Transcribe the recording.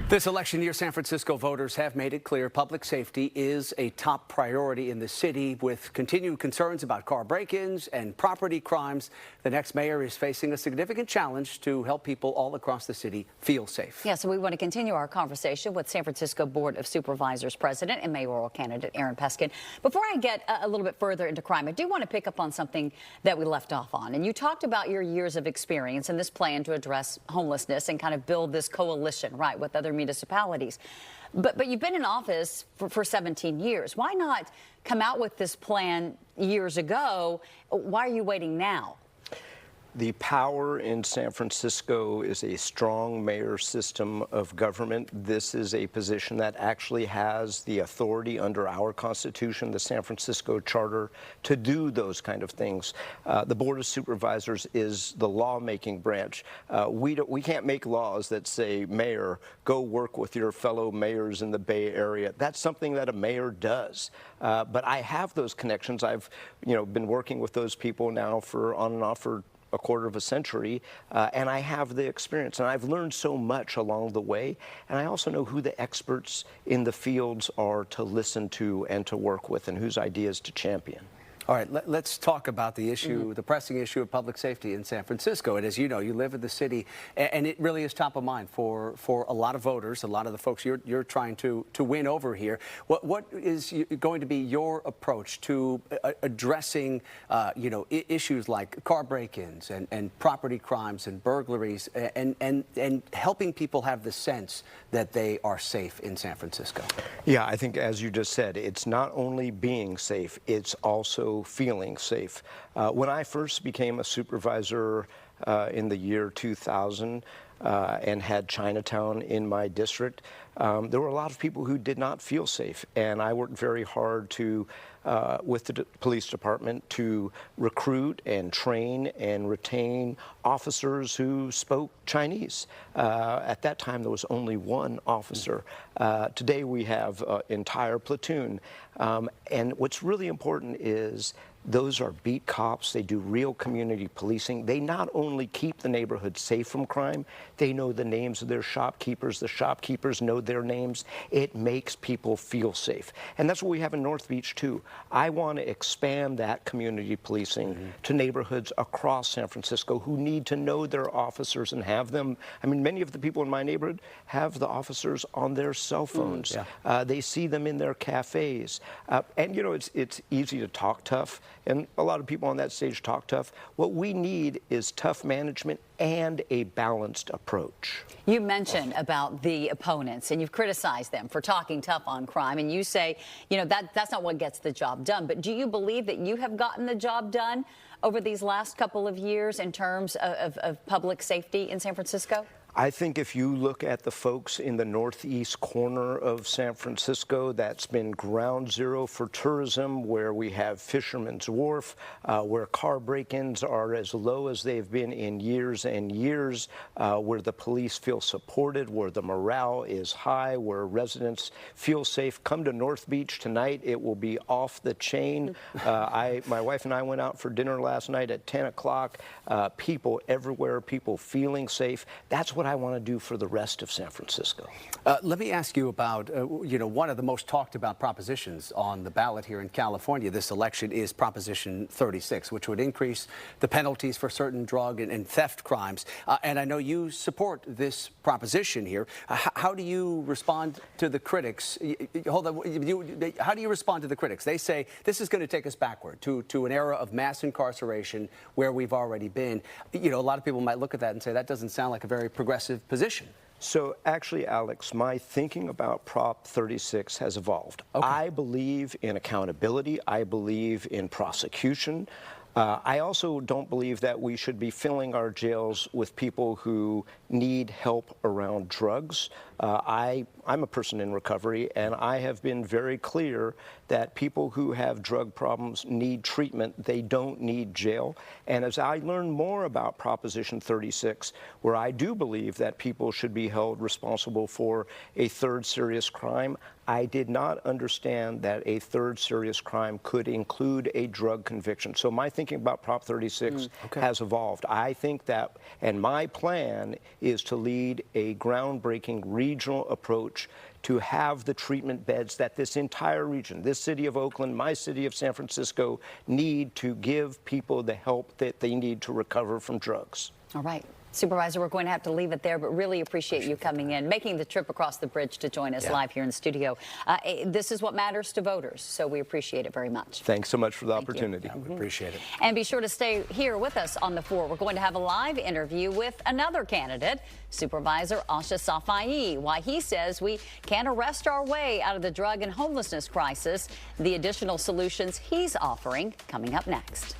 This election year, San Francisco voters have made it clear public safety is a top priority in the city. With continued concerns about car break-ins and property crimes, the next mayor is facing a significant challenge to help people all across the city feel safe. Yeah, so we want to continue our conversation with San Francisco Board of Supervisors President and mayoral candidate Aaron Peskin. Before I get a little bit further into crime, I do want to pick up on something that we left off on. And you talked about your years of experience in this plan to address homelessness and kind of build this coalition, right, with other municipalities. But you've been in office for 17 years. Why not come out with this plan years ago? Why are you waiting now? The power in San Francisco is a strong mayor system of government. This is a position that actually has the authority under our Constitution, the San Francisco Charter, to do those kind of things. The Board of Supervisors is the lawmaking branch. We can't make laws that say, Mayor, go work with your fellow mayors in the Bay Area. That's something that a mayor does. But I have those connections. I've been working with those people now for on and off for a quarter of a century, and I have the experience, and I've learned so much along the way, and I also know who the experts in the fields are to listen to and to work with, and whose ideas to champion. All right, let's talk about the issue, the pressing issue of public safety in San Francisco. And as you know, you live in the city, and it really is top of mind for a lot of voters, a lot of the folks you're trying to win over here. What is going to be your approach to addressing, issues like car break-ins and property crimes and burglaries, and helping people have the sense that they are safe in San Francisco? Yeah, I think, as you just said, it's not only being safe, it's also feeling safe. When I first became a supervisor in the year 2000 and had Chinatown in my district, there were a lot of people who did not feel safe, and I worked very hard to with the police department to recruit and train and retain officers who spoke Chinese. At that time, there was only one officer. Today, we have an entire platoon. And what's really important is those are beat cops. They do real community policing. They not only keep the neighborhood safe from crime, they know the names of their shopkeepers. The shopkeepers know their names. It makes people feel safe. And that's what we have in North Beach, too. I want to expand that community policing to neighborhoods across San Francisco who need to know their officers and have them. I mean, many of the people in my neighborhood have the officers on their cell phones. They see them in their cafes. And, it's easy to talk tough. And a lot of people on that stage talk tough. What we need is tough management and a balanced approach. You mentioned about the opponents, and you've criticized them for talking tough on crime, and you say, that's not what gets the job done. But do you believe that you have gotten the job done over these last couple of years in terms of public safety in San Francisco? I think if you look at the folks in the northeast corner of San Francisco, that's been ground zero for tourism, where we have Fisherman's Wharf, where car break-ins are as low as they've been in years and years, where the police feel supported, where the morale is high, where residents feel safe. Come to North Beach tonight. It will be off the chain. My wife and I went out for dinner last night at 10 o'clock. People everywhere, people feeling safe. That's what I want to do for the rest of San Francisco. Let me ask you about, one of the most talked about propositions on the ballot here in California this election is Proposition 36, which would increase the penalties for certain drug and theft crimes. And I know you support this proposition here. How do you respond to the critics? Hold on. How do you respond to the critics? They say this is going to take us backward to an era of mass incarceration where we've already been. A lot of people might look at that and say that doesn't sound like a very progressive position. So actually, Alex, my thinking about Prop 36 has evolved. Okay. I believe in accountability. I believe in prosecution. I also don't believe that we should be filling our jails with people who need help around drugs. I'm a person in recovery, and I have been very clear that people who have drug problems need treatment. They don't need jail. And as I learn more about Proposition 36, where I do believe that people should be held responsible for a third serious crime, I did not understand that a third serious crime could include a drug conviction. So my thinking thinking about Prop 36 has evolved. I think that, and my plan is to lead a groundbreaking regional approach to have the treatment beds that this entire region, this city of Oakland, my city of San Francisco, need to give people the help that they need to recover from drugs. All right. Supervisor, we're going to have to leave it there, but really appreciate you coming in, making the trip across the bridge to join us live here in the studio. This is what matters to voters, so we appreciate it very much. Thanks so much for the opportunity. We appreciate it. And be sure to stay here with us on the 4. We're going to have a live interview with another candidate, Supervisor Asha Safai, why he says we can't arrest our way out of the drug and homelessness crisis, the additional solutions he's offering, coming up next.